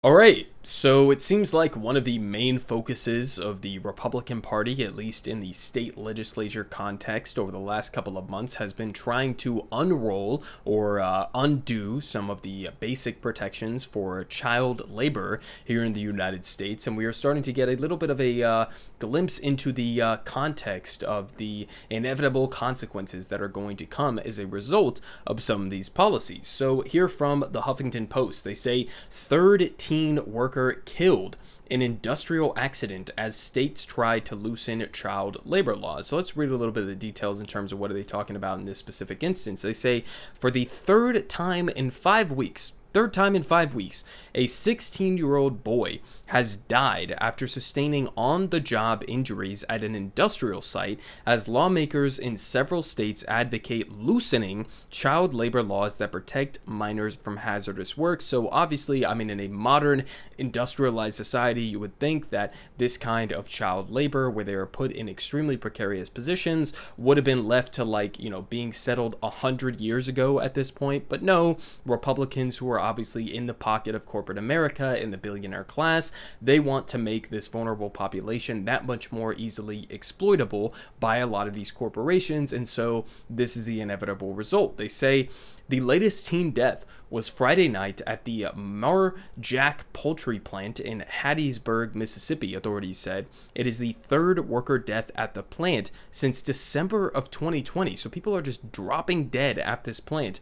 All right, so it seems like one of the main focuses of the Republican Party, at least in the state legislature context over the last couple of months, has been trying to unroll or undo some of the basic protections for child labor here in the United States. And we are starting to get a little bit of a glimpse into the context of the inevitable consequences that are going to come as a result of some of these policies. So, here from the Huffington Post, they say third teen worker killed in industrial accident as states try to loosen child labor laws. So let's read a little bit of the details in terms of what are they talking about in this specific instance. They say for the third time in 5 weeks, a 16-year-old boy has died after sustaining on-the-job injuries at an industrial site as lawmakers in several states advocate loosening child labor laws that protect minors from hazardous work. So obviously, in a modern industrialized society, you would think that this kind of child labor, where they are put in extremely precarious positions, would have been left to being settled 100 years ago at this point. But no, Republicans who are obviously in the pocket of corporate America and the billionaire class, they want to make this vulnerable population that much more easily exploitable by a lot of these corporations, and so this is the inevitable result. They say the latest teen death was Friday night at the Marjack poultry plant in Hattiesburg, Mississippi, authorities said. It is the third worker death at the plant since December of 2020. So people are just dropping dead at this plant,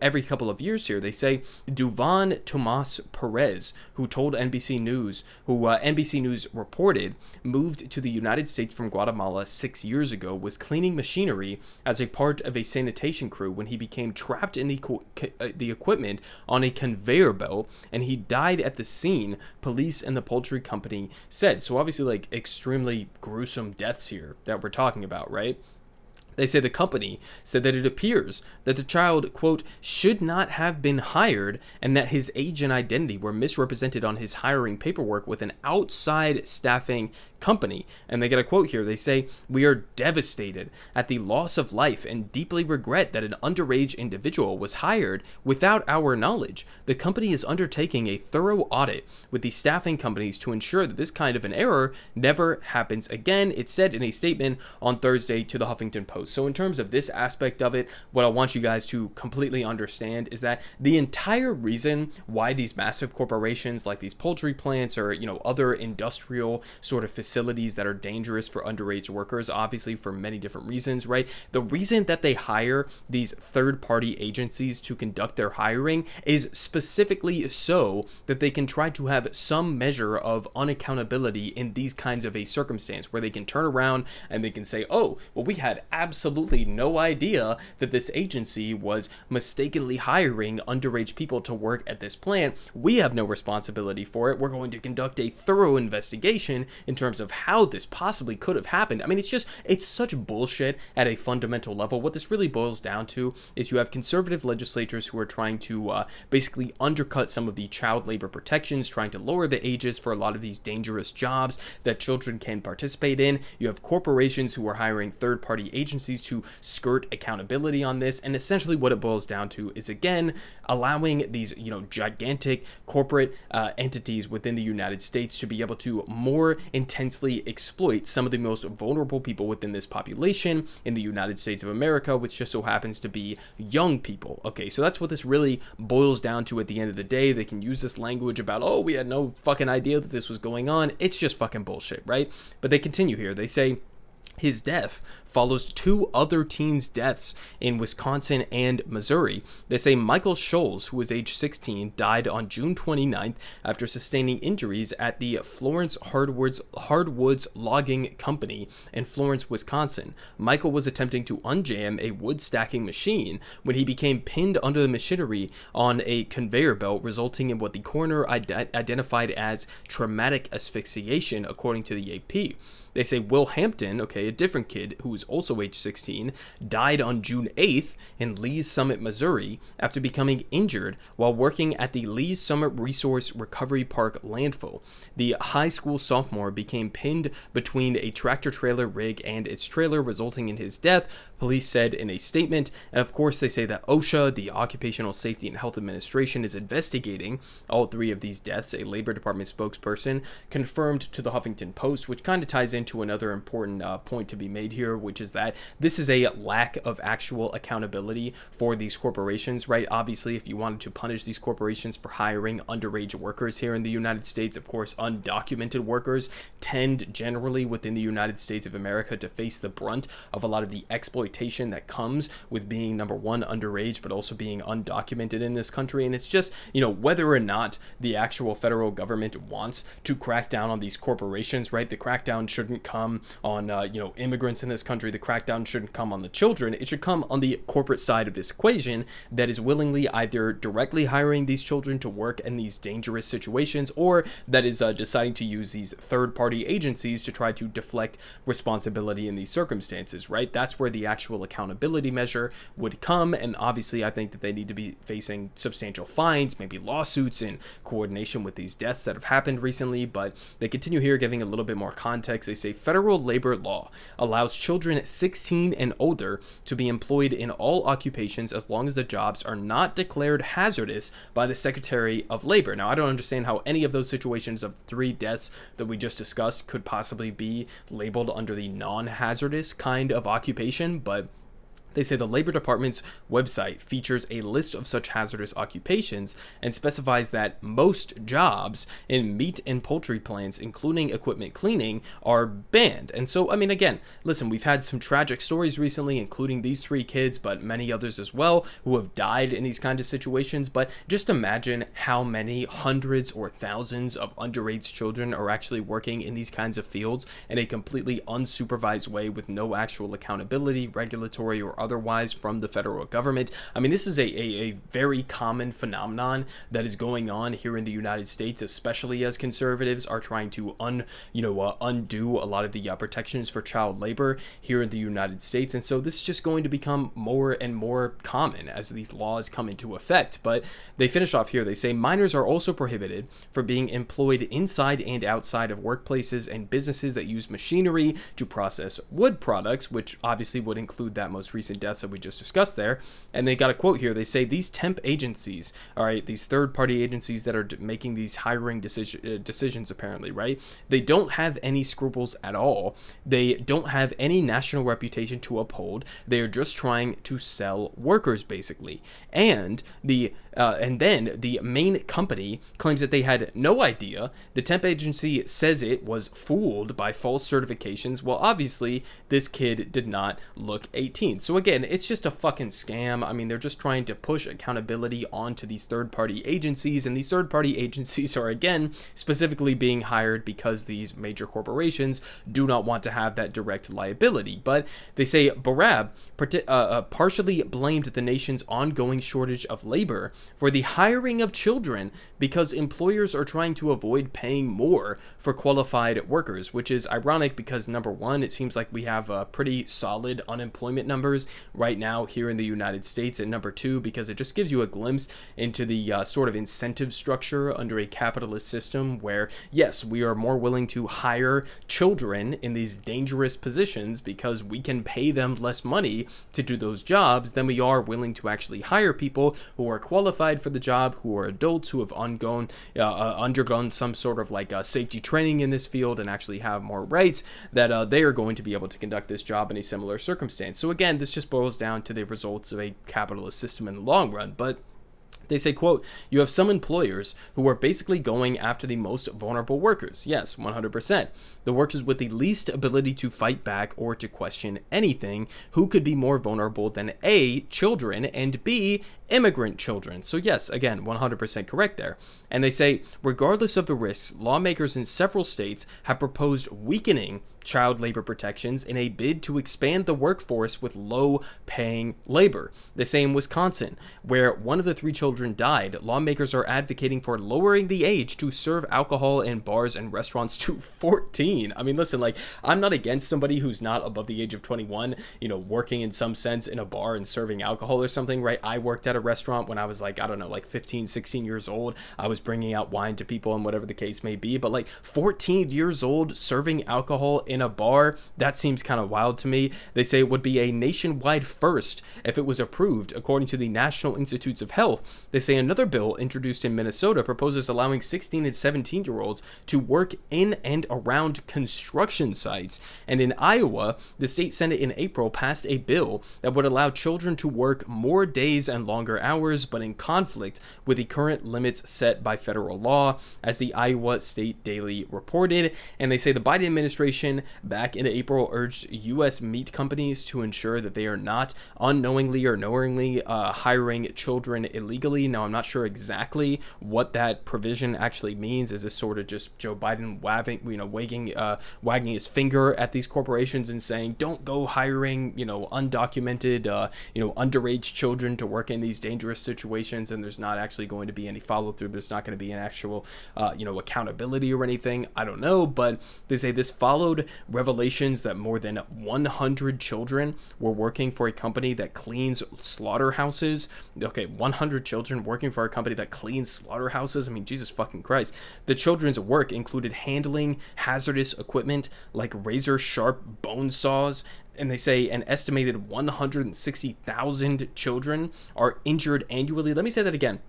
every couple of years here. They say Duvan Tomas Perez, who told NBC News, NBC News reported moved to the United States from Guatemala 6 years ago, was cleaning machinery as a part of a sanitation crew when he became trapped in the equipment on a conveyor belt, and he died at the scene, police and the poultry company said. So obviously, extremely gruesome deaths here that we're talking about, right? They say the company said that it appears that the child, quote, should not have been hired and that his age and identity were misrepresented on his hiring paperwork with an outside staffing company. And they get a quote here. They say, "We are devastated at the loss of life and deeply regret that an underage individual was hired without our knowledge. The company is undertaking a thorough audit with the staffing companies to ensure that this kind of an error never happens again," it said in a statement on Thursday to the Huffington Post. So in terms of this aspect of it, what I want you guys to completely understand is that the entire reason why these massive corporations like these poultry plants or, other industrial sort of facilities that are dangerous for underage workers, obviously for many different reasons, right? The reason that they hire these third-party agencies to conduct their hiring is specifically so that they can try to have some measure of unaccountability in these kinds of a circumstance where they can turn around and they can say, oh, well, we had absolutely no idea that this agency was mistakenly hiring underage people to work at this plant. We have no responsibility for it. We're going to conduct a thorough investigation in terms of how this possibly could have happened. It's such bullshit at a fundamental level. What this really boils down to is you have conservative legislators who are trying to basically undercut some of the child labor protections, trying to lower the ages for a lot of these dangerous jobs that children can participate in. You have corporations who are hiring third-party agencies to skirt accountability on this, and essentially what it boils down to is, again, allowing these gigantic corporate entities within the United States to be able to more intensely exploit some of the most vulnerable people within this population in the United States of America, which just so happens to be young people. Okay, so that's what this really boils down to at the end of the day. They can use this language about, oh, we had no fucking idea that this was going on. It's just fucking bullshit, right? But they continue here. They say his death follows two other teens' deaths in Wisconsin and Missouri. They say Michael Scholes, who was age 16, died on June 29th after sustaining injuries at the Florence Hardwoods Logging Company in Florence, Wisconsin. Michael was attempting to unjam a wood stacking machine when he became pinned under the machinery on a conveyor belt, resulting in what the coroner identified as traumatic asphyxiation, according to the AP. They say Will Hampton, okay, a different kid who was also age 16 died on June 8th in Lee's Summit, Missouri, after becoming injured while working at the Lee's Summit Resource Recovery Park landfill. The high school sophomore became pinned between a tractor-trailer rig and its trailer, resulting in his death, police said in a statement. And of course, they say that OSHA, the Occupational Safety and Health Administration, is investigating all three of these deaths, a Labor Department spokesperson confirmed to the Huffington Post, which kind of ties into another important point to be made here, which is that this is a lack of actual accountability for these corporations, right? Obviously, if you wanted to punish these corporations for hiring underage workers here in the United States, of course, undocumented workers tend generally within the United States of America to face the brunt of a lot of the exploitation that comes with being, number one, underage, but also being undocumented in this country. And it's just, whether or not the actual federal government wants to crack down on these corporations, right? The crackdown shouldn't come on, immigrants in this country. The crackdown shouldn't come on the children. It should come on the corporate side of this equation that is willingly either directly hiring these children to work in these dangerous situations, or that is deciding to use these third-party agencies to try to deflect responsibility in these circumstances, right? That's where the actual accountability measure would come. And obviously, I think that they need to be facing substantial fines, maybe lawsuits in coordination with these deaths that have happened recently. But they continue here giving a little bit more context. They say federal labor law allows children 16 and older to be employed in all occupations as long as the jobs are not declared hazardous by the Secretary of Labor. Now, I don't understand how any of those situations of 3 deaths that we just discussed could possibly be labeled under the non-hazardous kind of occupation, but they say the Labor Department's website features a list of such hazardous occupations and specifies that most jobs in meat and poultry plants, including equipment cleaning, are banned. And so, I mean, again, listen, we've had some tragic stories recently, including these 3 kids, but many others as well, who have died in these kinds of situations. But just imagine how many hundreds or thousands of underage children are actually working in these kinds of fields in a completely unsupervised way with no actual accountability, regulatory or otherwise, from the federal government. I mean, this is a very common phenomenon that is going on here in the United States, especially as conservatives are trying to undo a lot of the protections for child labor here in the United States. And so this is just going to become more and more common as these laws come into effect. But they finish off here. They say minors are also prohibited from being employed inside and outside of workplaces and businesses that use machinery to process wood products, which obviously would include that most recent deaths that we just discussed there. And they got a quote here. They say these temp agencies, all right, these third-party agencies that are making these hiring decisions apparently, right? They don't have any scruples at all. They don't have any national reputation to uphold. They are just trying to sell workers, basically. And then the main company claims that they had no idea. The temp agency says it was fooled by false certifications. Well, obviously, this kid did not look 18. So again, it's just a fucking scam. I mean, they're just trying to push accountability onto these third-party agencies, and these third-party agencies are, again, specifically being hired because these major corporations do not want to have that direct liability. But they say Barab partially blamed the nation's ongoing shortage of labor for the hiring of children because employers are trying to avoid paying more for qualified workers, which is ironic because, number one, it seems like we have pretty solid unemployment numbers right now here in the United States, and number two, because it just gives you a glimpse into the sort of incentive structure under a capitalist system where, yes, we are more willing to hire children in these dangerous positions because we can pay them less money to do those jobs than we are willing to actually hire people who are qualified for the job, who are adults, who have undergone some sort of safety training in this field and actually have more rights, that they are going to be able to conduct this job in a similar circumstance. So again, this just boils down to the results of a capitalist system in the long run. But they say, quote, you have some employers who are basically going after the most vulnerable workers. Yes, 100%. The workers with the least ability to fight back or to question anything. Who could be more vulnerable than A, children, and B, immigrant children? So yes, again, 100% correct there. And they say, regardless of the risks, lawmakers in several states have proposed weakening child labor protections in a bid to expand the workforce with low-paying labor. They say in Wisconsin, where one of the 3 children died, lawmakers are advocating for lowering the age to serve alcohol in bars and restaurants to 14. I mean, listen, like, I'm not against somebody who's not above the age of 21, working in some sense in a bar and serving alcohol or something, right? I worked at a restaurant when I was like, I don't know, like 15, 16 years old. I was bringing out wine to people and whatever the case may be, but like 14 years old serving alcohol in a bar, that seems kind of wild to me. They say it would be a nationwide first if it was approved, according to the National Institutes of Health. They say another bill introduced in Minnesota proposes allowing 16 and 17-year-olds to work in and around construction sites. And in Iowa, the state Senate in April passed a bill that would allow children to work more days and longer hours, but in conflict with the current limits set by federal law, as the Iowa State Daily reported. And they say the Biden administration back in April urged U.S. meat companies to ensure that they are not unknowingly or knowingly hiring children illegally. Now, I'm not sure exactly what that provision actually means. Is this sort of just Joe Biden wagging his finger at these corporations and saying, don't go hiring, undocumented, underage children to work in these dangerous situations, and there's not actually going to be any follow through. There's not going to be an actual, accountability or anything. I don't know, but they say this followed revelations that more than 100 children were working for a company that cleans slaughterhouses. Okay, 100 children working for a company that cleans slaughterhouses. I mean, Jesus fucking Christ. The children's work included handling hazardous equipment like razor sharp bone saws. And they say an estimated 160,000 children are injured annually. Let me say that again.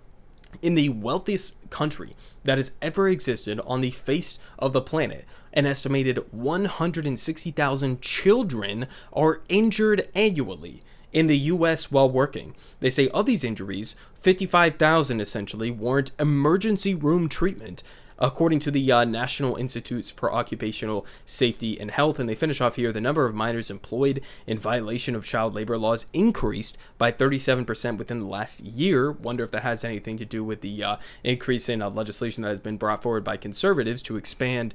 In the wealthiest country that has ever existed on the face of the planet, an estimated 160,000 children are injured annually in the U.S. while working. They say of these injuries, 55,000 essentially warrant emergency room treatment, according to the National Institutes for Occupational Safety and Health. And they finish off here, the number of minors employed in violation of child labor laws increased by 37% within the last year. Wonder if that has anything to do with the increase in legislation that has been brought forward by conservatives to expand,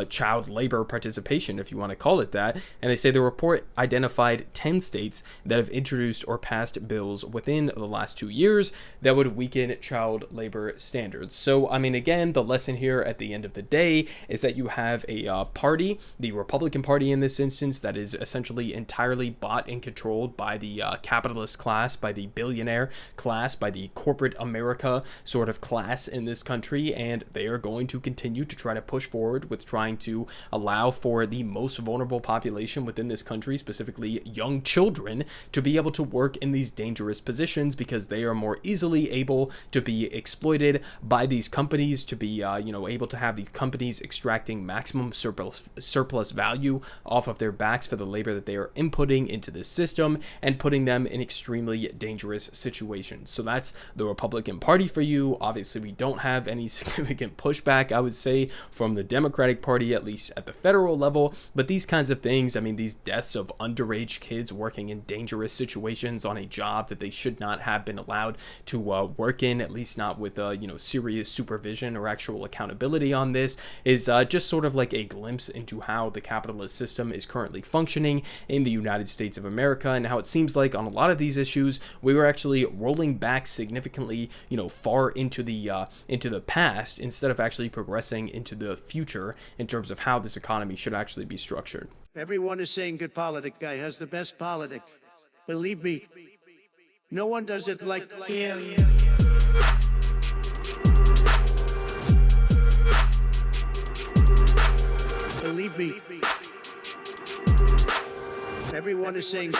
child labor participation, if you want to call it that. And they say the report identified 10 states that have introduced or passed bills within the last 2 years that would weaken child labor standards. So, I mean, again, the lesson here at the end of the day is that you have a party, the Republican Party in this instance, that is essentially entirely bought and controlled by the capitalist class, by the billionaire class, by the corporate America sort of class in this country, and they are going to continue to try to push forward with trying to allow for the most vulnerable population within this country, specifically young children, to be able to work in these dangerous positions because they are more easily able to be exploited by these companies, to be able to have the companies extracting maximum surplus value off of their backs for the labor that they are inputting into this system and putting them in extremely dangerous situations. So that's the Republican Party for you. Obviously, we don't have any significant pushback, I would say, from the Democratic Party, at least at the federal level. But these kinds of things, I mean, these deaths of underage kids working in dangerous situations on a job that they should not have been allowed to work in, at least not with serious supervision or actual accountability on this, is just sort of like a glimpse into how the capitalist system is currently functioning in the United States of America, and how it seems like on a lot of these issues we were actually rolling back significantly, far into the past instead of actually progressing into the future in terms of how this economy should actually be structured. Everyone is saying Good Politic guy has the best politic. Believe me, no one does it like him. Believe me, everyone is saying